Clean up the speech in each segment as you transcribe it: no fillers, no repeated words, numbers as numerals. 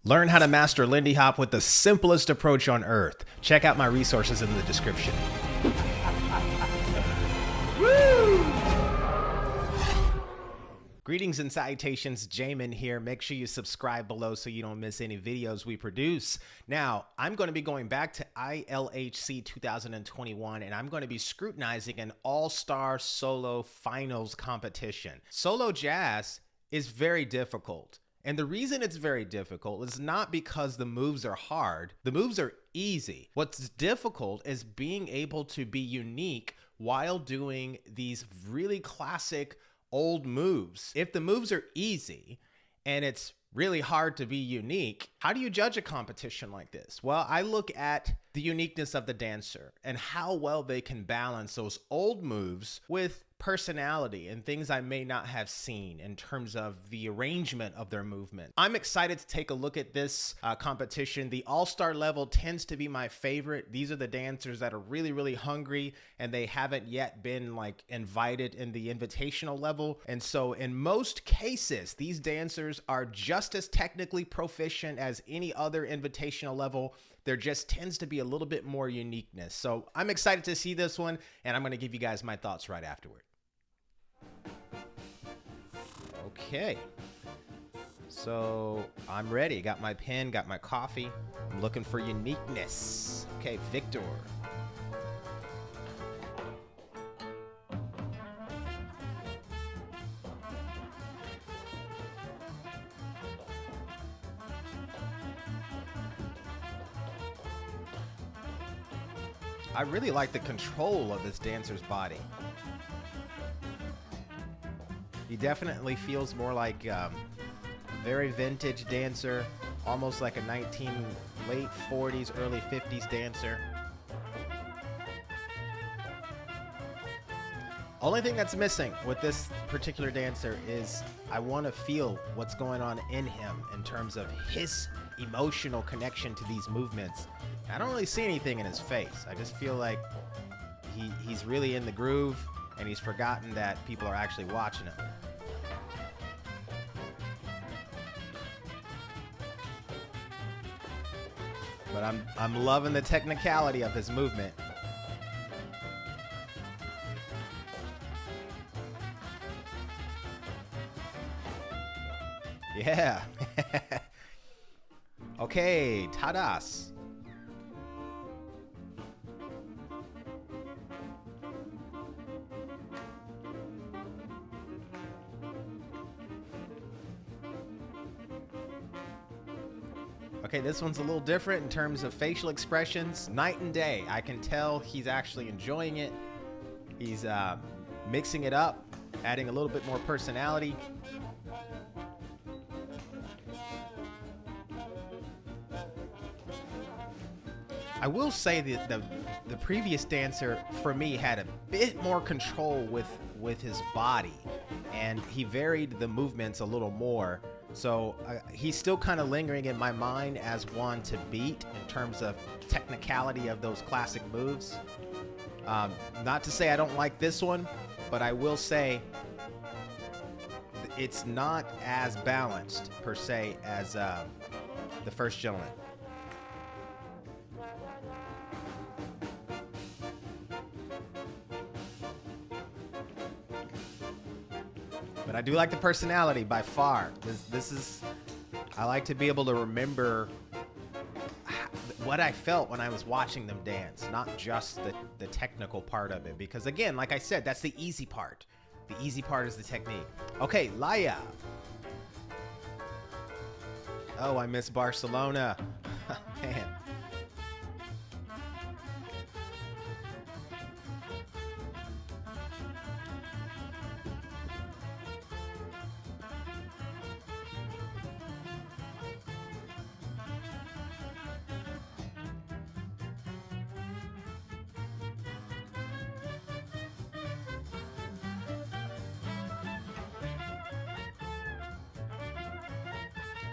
Learn how to master Lindy Hop with the simplest approach on earth. Check out my resources in the description. Woo! Greetings and salutations, Jamin here. Make sure you subscribe below so you don't miss any videos we produce. Now, I'm going to be going back to ILHC 2021, and I'm going to be scrutinizing an all-star solo finals competition. Solo jazz is very difficult. And the reason it's very difficult is not because the moves are hard. The moves are easy. What's difficult is being able to be unique while doing these really classic old moves. If the moves are easy and it's really hard to be unique, how do you judge a competition like this? Well, I look at the uniqueness of the dancer and how well they can balance those old moves with personality and things I may not have seen in terms of the arrangement of their movement. I'm excited to take a look at this competition. The all-star level tends to be my favorite. These are the dancers that are really, really hungry and they haven't yet been like invited in the invitational level. And so in most cases, these dancers are just as technically proficient as any other invitational level. There just tends to be a little bit more uniqueness. So I'm excited to see this one, and I'm going to give you guys my thoughts right afterward. Okay, so I'm ready. Got my pen, got my coffee. I'm looking for uniqueness. Okay, Victor. I really like the control of this dancer's body. He definitely feels more like a very vintage dancer, almost like a late 40s, early 50s dancer. Only thing that's missing with this particular dancer is I want to feel what's going on in him in terms of his emotional connection to these movements. I don't really see anything in his face. I just feel like he's really in the groove and he's forgotten that people are actually watching him. But I'm loving the technicality of his movement. Yeah. Okay, Tadas. Okay, this one's a little different in terms of facial expressions. Night and day. I can tell he's actually enjoying it. He's mixing it up, adding a little bit more personality. I will say that the previous dancer, for me, had a bit more control with his body, and he varied the movements a little more. So he's still kind of lingering in my mind as one to beat in terms of technicality of those classic moves. Not to say I don't like this one, but I will say it's not as balanced per se as the first gentleman. But I do like the personality by far. This is, I like to be able to remember what I felt when I was watching them dance, not just the technical part of it. Because again, like I said, that's the easy part. The easy part is the technique. Okay, Laya. Oh, I miss Barcelona. Man.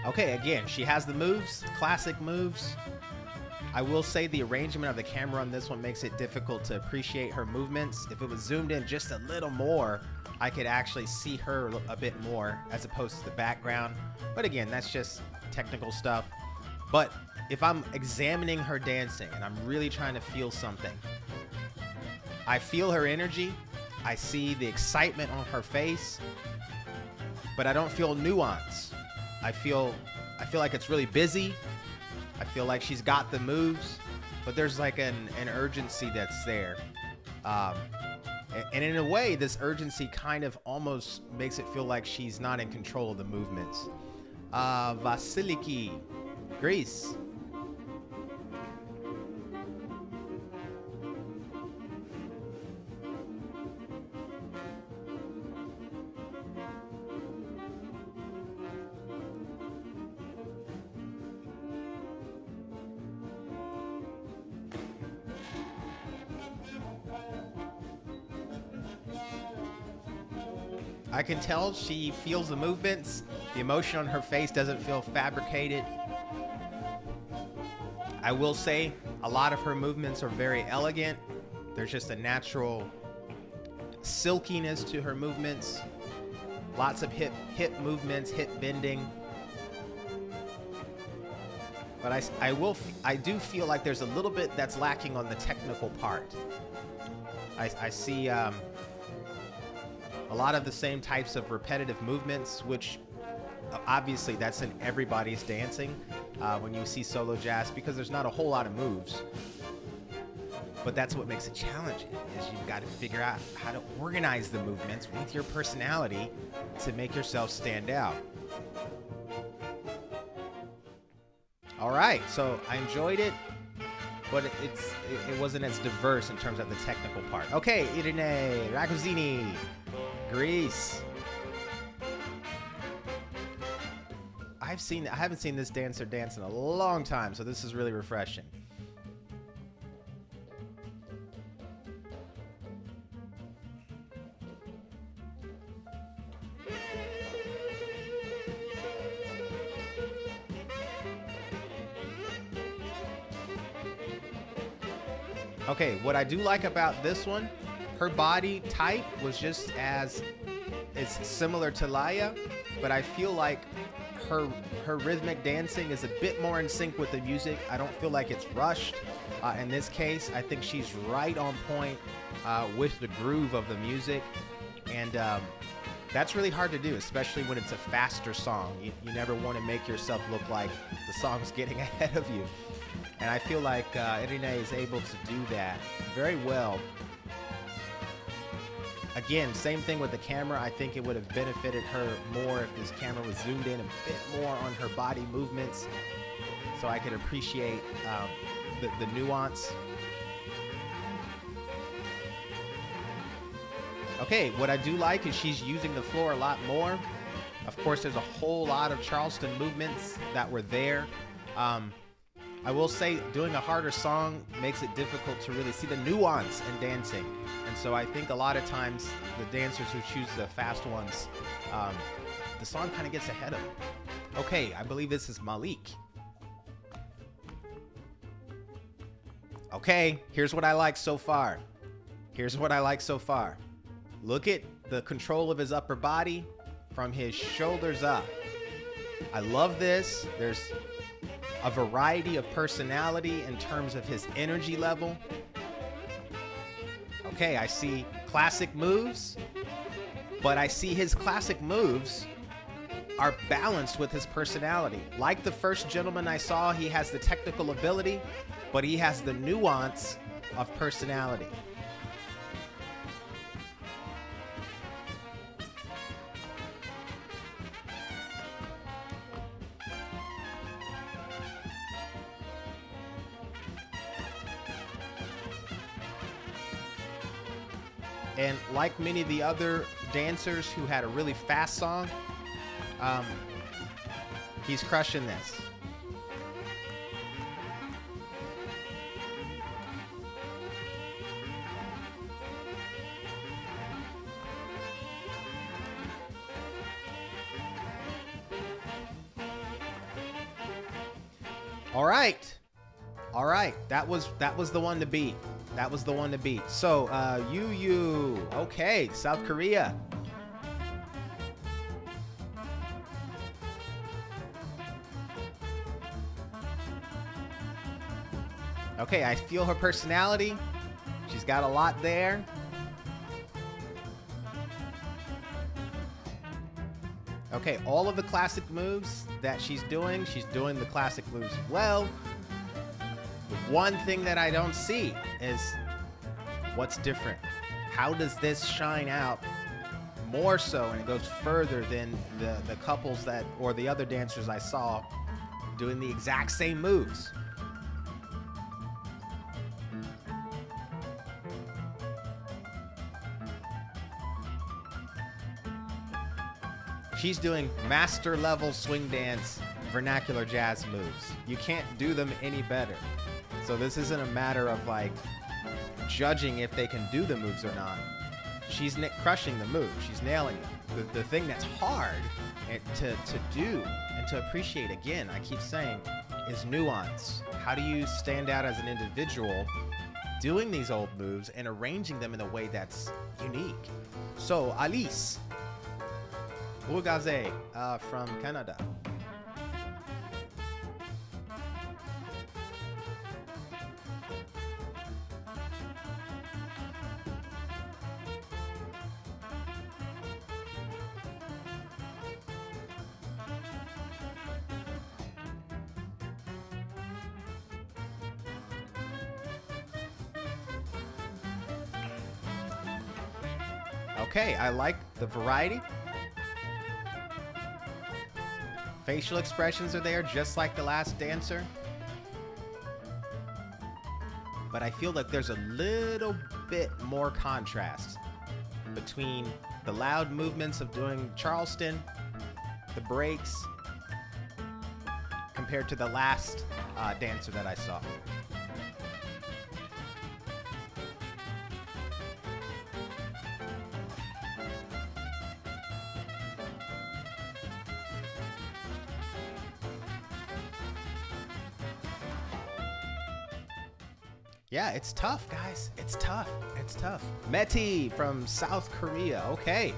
Okay, again, she has the moves, classic moves. I will say the arrangement of the camera on this one makes it difficult to appreciate her movements. If it was zoomed in just a little more, I could actually see her a bit more as opposed to the background. But again, that's just technical stuff. But if I'm examining her dancing and I'm really trying to feel something, I feel her energy. I see the excitement on her face, but I don't feel nuance. I feel like it's really busy. I feel like she's got the moves, but there's like an urgency that's there. And in a way, this urgency kind of almost makes it feel like she's not in control of the movements. Vasiliki, Greece. I can tell she feels the movements. The emotion on her face doesn't feel fabricated. I will say a lot of her movements are very elegant. There's just a natural silkiness to her movements. Lots of hip movements, hip bending. But I do feel like there's a little bit that's lacking on the technical part. I see a lot of the same types of repetitive movements, which obviously that's in everybody's dancing when you see solo jazz, because there's not a whole lot of moves. But that's what makes it challenging, is you've got to figure out how to organize the movements with your personality to make yourself stand out. All right, so I enjoyed it, but it wasn't as diverse in terms of the technical part. Okay, Irene Ragusini, Greece. I haven't seen this dancer dance in a long time, so this is really refreshing. Okay, what I do like about this one, her body type was just it's similar to Laya, but I feel like her rhythmic dancing is a bit more in sync with the music. I don't feel like it's rushed. In this case, I think she's right on point with the groove of the music, and that's really hard to do, especially when it's a faster song. You never want to make yourself look like the song's getting ahead of you. And I feel like Erin is able to do that very well. Again, same thing with the camera. I think it would have benefited her more if this camera was zoomed in a bit more on her body movements, so I could appreciate the nuance. Okay, what I do like is she's using the floor a lot more. Of course, there's a whole lot of Charleston movements that were there. I will say doing a harder song makes it difficult to really see the nuance in dancing. And so I think a lot of times the dancers who choose the fast ones, the song kind of gets ahead of them. Okay, I believe this is Malik. Okay, here's what I like so far. Look at the control of his upper body from his shoulders up. I love this. There's a variety of personality in terms of his energy level. Okay, I see classic moves, but I see his classic moves are balanced with his personality. Like the first gentleman I saw, he has the technical ability, but he has the nuance of personality. And like many of the other dancers who had a really fast song, he's crushing this. All right. That was the one to beat. So, okay, South Korea. Okay, I feel her personality. She's got a lot there. Okay, all of the classic moves that she's doing the classic moves well. The one thing that I don't see is what's different. How does this shine out more so, and it goes further than the couples that, or the other dancers I saw doing the exact same moves? She's doing master level swing dance vernacular jazz moves. You can't do them any better. So this isn't a matter of like judging if they can do the moves or not. She's crushing the move. She's nailing them. The thing that's hard to do and to appreciate, again, I keep saying, is nuance. How do you stand out as an individual doing these old moves and arranging them in a way that's unique? So Alice Bourgaze from Canada. Okay, I like the variety. Facial expressions are there, just like the last dancer. But I feel like there's a little bit more contrast between the loud movements of doing Charleston, the breaks, compared to the last dancer that I saw. Yeah, it's tough, guys. It's tough. It's tough. Metty from South Korea. Okay.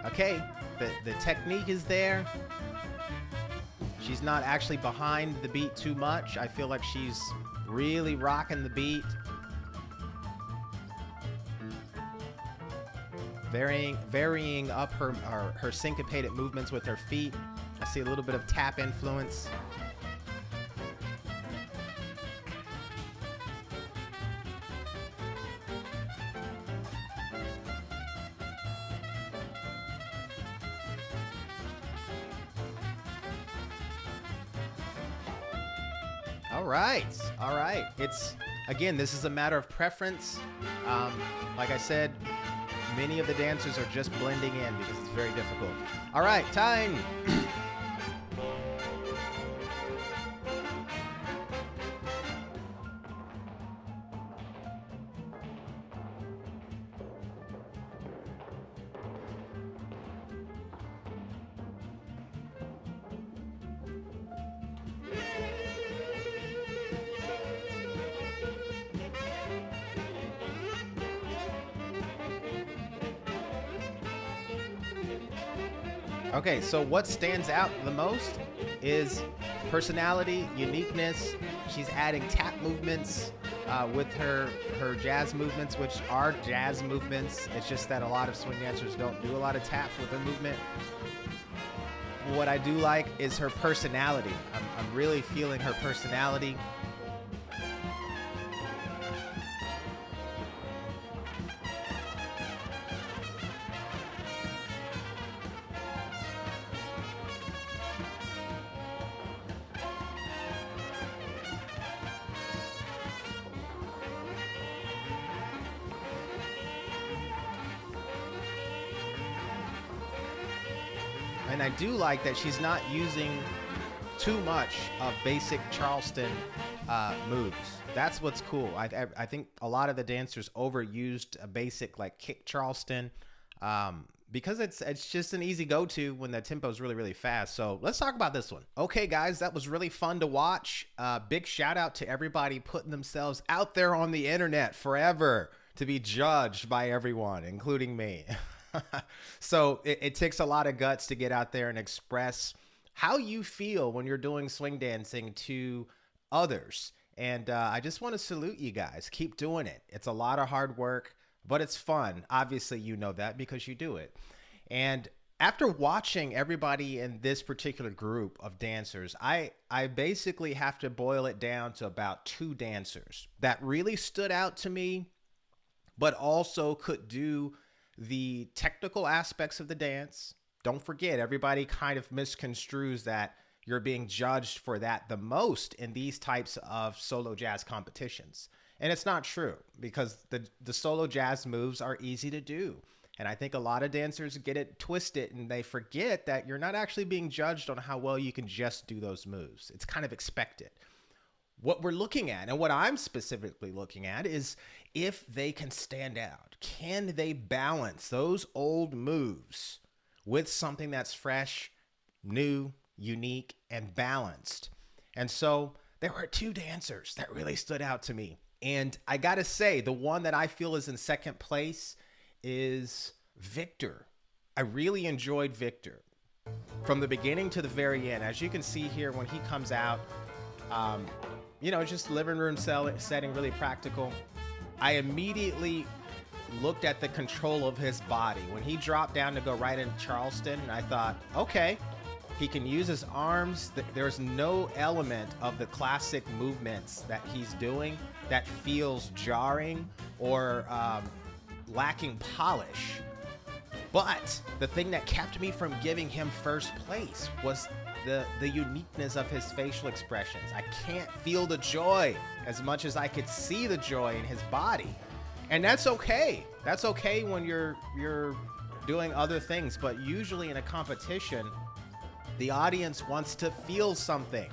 Okay, the technique is there. She's not actually behind the beat too much. I feel like she's really rocking the beat. Varying up her syncopated movements with her feet. I see a little bit of tap influence. All right. It's, again, this is a matter of preference. Like I said, many of the dancers are just blending in because it's very difficult. All right, time. Okay, so what stands out the most is personality, uniqueness. She's adding tap movements with her jazz movements, which are jazz movements. It's just that a lot of swing dancers don't do a lot of taps with their movement. What I do like is her personality. I'm really feeling her personality. And I do like that she's not using too much of basic Charleston moves. That's what's cool. I think a lot of the dancers overused a basic like kick Charleston because it's just an easy go-to when the tempo is really, really fast. So let's talk about this one. Okay, guys, that was really fun to watch. Big shout out to everybody putting themselves out there on the internet forever to be judged by everyone, including me. So it takes a lot of guts to get out there and express how you feel when you're doing swing dancing to others. And I just want to salute you guys. Keep doing it. It's a lot of hard work, but it's fun. Obviously, you know that because you do it. And after watching everybody in this particular group of dancers, I basically have to boil it down to about 2 dancers that really stood out to me, but also could do the technical aspects of the dance. Don't forget, everybody kind of misconstrues that you're being judged for that the most in these types of solo jazz competitions. And it's not true, because the solo jazz moves are easy to do. And I think a lot of dancers get it twisted and they forget that you're not actually being judged on how well you can just do those moves. It's kind of expected. What we're looking at, and what I'm specifically looking at, is if they can stand out. Can they balance those old moves with something that's fresh, new, unique, and balanced? And so there were 2 dancers that really stood out to me. And I gotta say, the one that I feel is in second place is Victor. I really enjoyed Victor from the beginning to the very end. As you can see here, when he comes out, you know, just living room setting, really practical. I immediately looked at the control of his body. When he dropped down to go right in Charleston, I thought, okay, he can use his arms. There's no element of the classic movements that he's doing that feels jarring or lacking polish. But the thing that kept me from giving him first place was the uniqueness of his facial expressions. I can't feel the joy as much as I could see the joy in his body. And that's okay. That's okay when you're doing other things, but usually in a competition, the audience wants to feel something.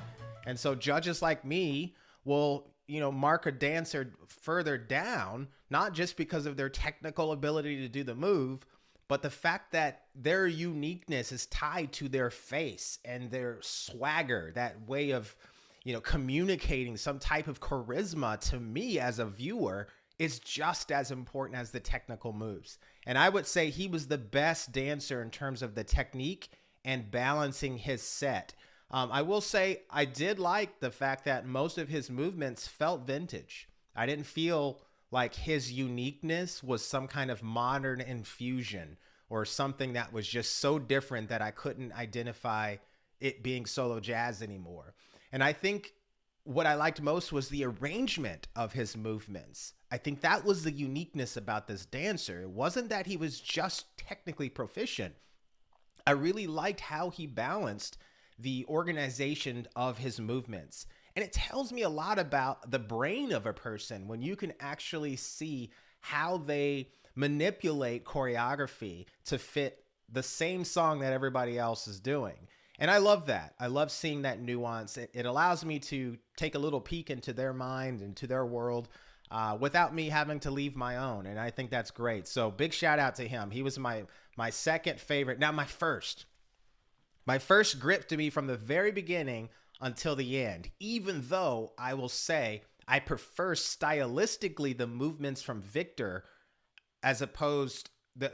And so judges like me will, you know, mark a dancer further down, not just because of their technical ability to do the move, but the fact that their uniqueness is tied to their face and their swagger, that way of, you know, communicating some type of charisma to me as a viewer is just as important as the technical moves. And I would say he was the best dancer in terms of the technique and balancing his set. I will say I did like the fact that most of his movements felt vintage. I didn't feel like his uniqueness was some kind of modern infusion or something that was just so different that I couldn't identify it being solo jazz anymore. And I think what I liked most was the arrangement of his movements. I think that was the uniqueness about this dancer. It wasn't that he was just technically proficient. I really liked how he balanced the organization of his movements. And it tells me a lot about the brain of a person when you can actually see how they manipulate choreography to fit the same song that everybody else is doing. And I love that. I love seeing that nuance. It allows me to take a little peek into their mind and to their world without me having to leave my own. And I think that's great. So big shout out to him. He was my second favorite. Now my first grip to me from the very beginning until the end, even though I will say I prefer stylistically the movements from Victor as opposed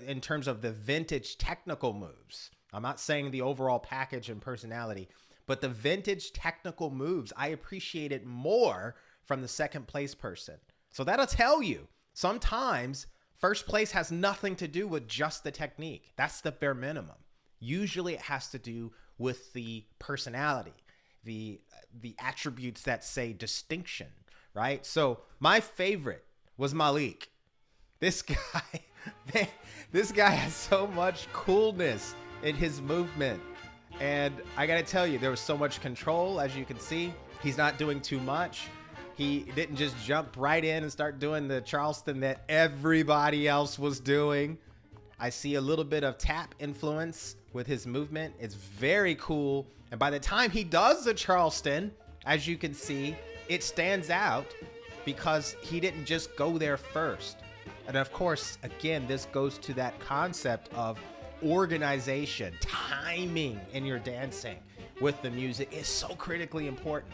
in terms of the vintage technical moves. I'm not saying the overall package and personality, but the vintage technical moves, I appreciate it more from the second place person. So that'll tell you, sometimes first place has nothing to do with just the technique. That's the bare minimum. Usually it has to do with the personality, the attributes that say distinction, right? So my favorite was Malik. This guy, man, this guy has so much coolness in his movement. And I gotta tell you, there was so much control. As you can see, he's not doing too much. He didn't just jump right in and start doing the Charleston that everybody else was doing. I see a little bit of tap influence with his movement. It's very cool. And by the time he does the Charleston, as you can see, it stands out because he didn't just go there first. And of course, again, this goes to that concept of organization, timing in your dancing with the music is so critically important.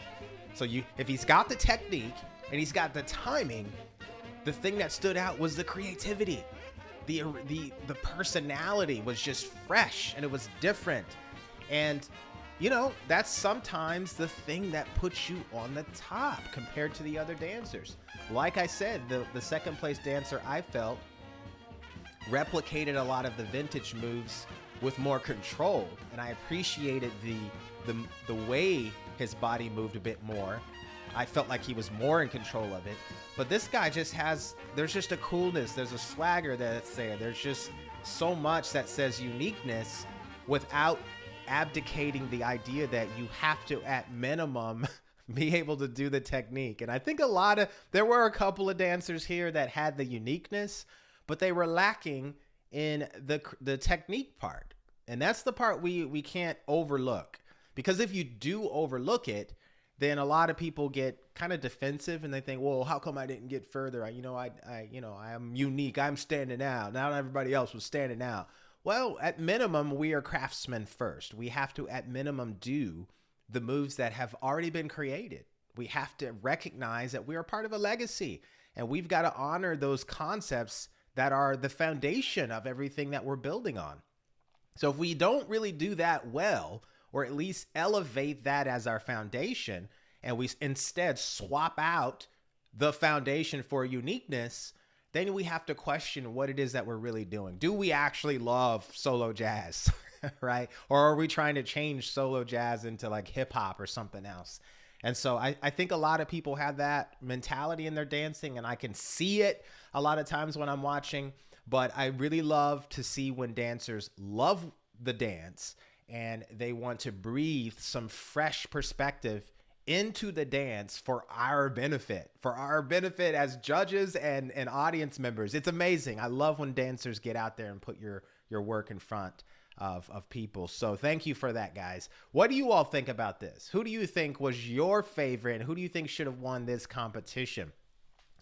So if he's got the technique and he's got the timing, the thing that stood out was the creativity. The personality was just fresh and it was different. And you know, that's sometimes the thing that puts you on the top compared to the other dancers. Like I said, the second place dancer, I felt, replicated a lot of the vintage moves with more control, and I appreciated the way his body moved a bit more. I felt like he was more in control of it. But this guy there's just a coolness, there's a swagger that's there. There's just so much that says uniqueness without abdicating the idea that you have to, at minimum, be able to do the technique. And I think there were a couple of dancers here that had the uniqueness, but they were lacking in the technique part. And that's the part we can't overlook, because if you do overlook it, then a lot of people get kind of defensive and they think, well, how come I didn't get further? I am unique. I'm standing out. Not everybody else was standing out. Well, at minimum, we are craftsmen first. We have to, at minimum, do the moves that have already been created. We have to recognize that we are part of a legacy, and we've got to honor those concepts that are the foundation of everything that we're building on. So if we don't really do that well, or at least elevate that as our foundation, and we instead swap out the foundation for uniqueness, then we have to question what it is that we're really doing. Do we actually love solo jazz, right? Or are we trying to change solo jazz into like hip hop or something else? And so I think a lot of people have that mentality in their dancing, and I can see it a lot of times when I'm watching, but I really love to see when dancers love the dance and they want to breathe some fresh perspective into the dance for our benefit as judges and audience members. It's amazing. I love when dancers get out there and put your work in front of people. So thank you for that, guys. What do you all think about this? Who do you think was your favorite? Who do you think should have won this competition?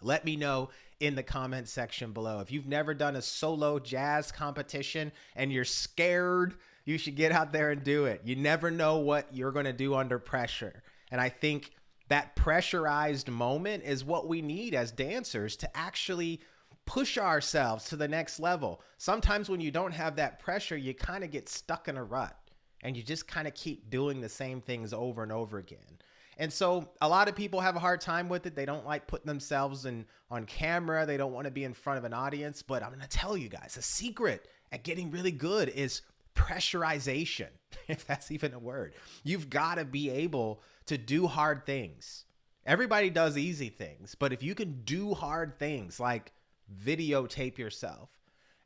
Let me know in the comment section below. If you've never done a solo jazz competition and you're scared, you should get out there and do it. You never know what you're going to do under pressure. And I think that pressurized moment is what we need as dancers to actually push ourselves to the next level. Sometimes when you don't have that pressure, you kind of get stuck in a rut and you just kind of keep doing the same things over and over again. And so a lot of people have a hard time with it. They don't like putting themselves on camera. They don't want to be in front of an audience. But I'm going to tell you guys, the secret at getting really good is pressurization, if that's even a word. You've got to be able to do hard things. Everybody does easy things, but if you can do hard things like videotape yourself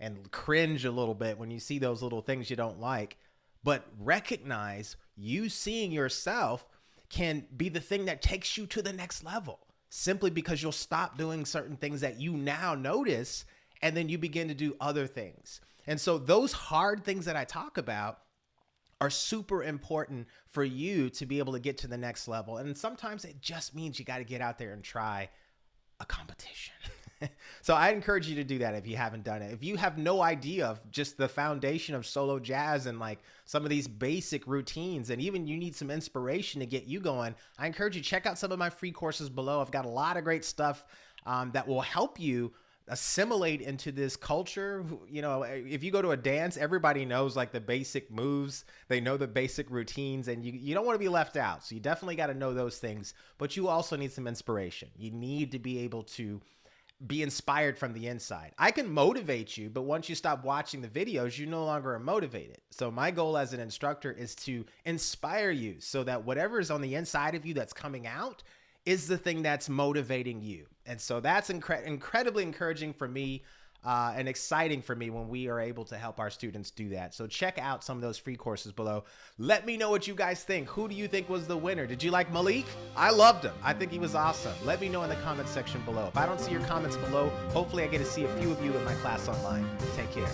and cringe a little bit when you see those little things you don't like, but recognize you seeing yourself can be the thing that takes you to the next level, simply because you'll stop doing certain things that you now notice, and then you begin to do other things. And so those hard things that I talk about are super important for you to be able to get to the next level. And sometimes it just means you got to get out there and try a competition. So I encourage you to do that if you haven't done it. If you have no idea of just the foundation of solo jazz and like some of these basic routines, and even you need some inspiration to get you going, I encourage you to check out some of my free courses below. I've got a lot of great stuff that will help you assimilate into this culture. You know, if you go to a dance, everybody knows like the basic moves, they know the basic routines, and you don't want to be left out. So you definitely got to know those things, but you also need some inspiration. You need to be able to be inspired from the inside. I can motivate you, but once you stop watching the videos, you no longer are motivated. So my goal as an instructor is to inspire you so that whatever is on the inside of you that's coming out is the thing that's motivating you. And so that's incredibly encouraging for me and exciting for me when we are able to help our students do that. So check out some of those free courses below. Let me know what you guys think. Who do you think was the winner? Did you like Malik? I loved him. I think he was awesome. Let me know in the comment section below. If I don't see your comments below, hopefully I get to see a few of you in my class online. Take care.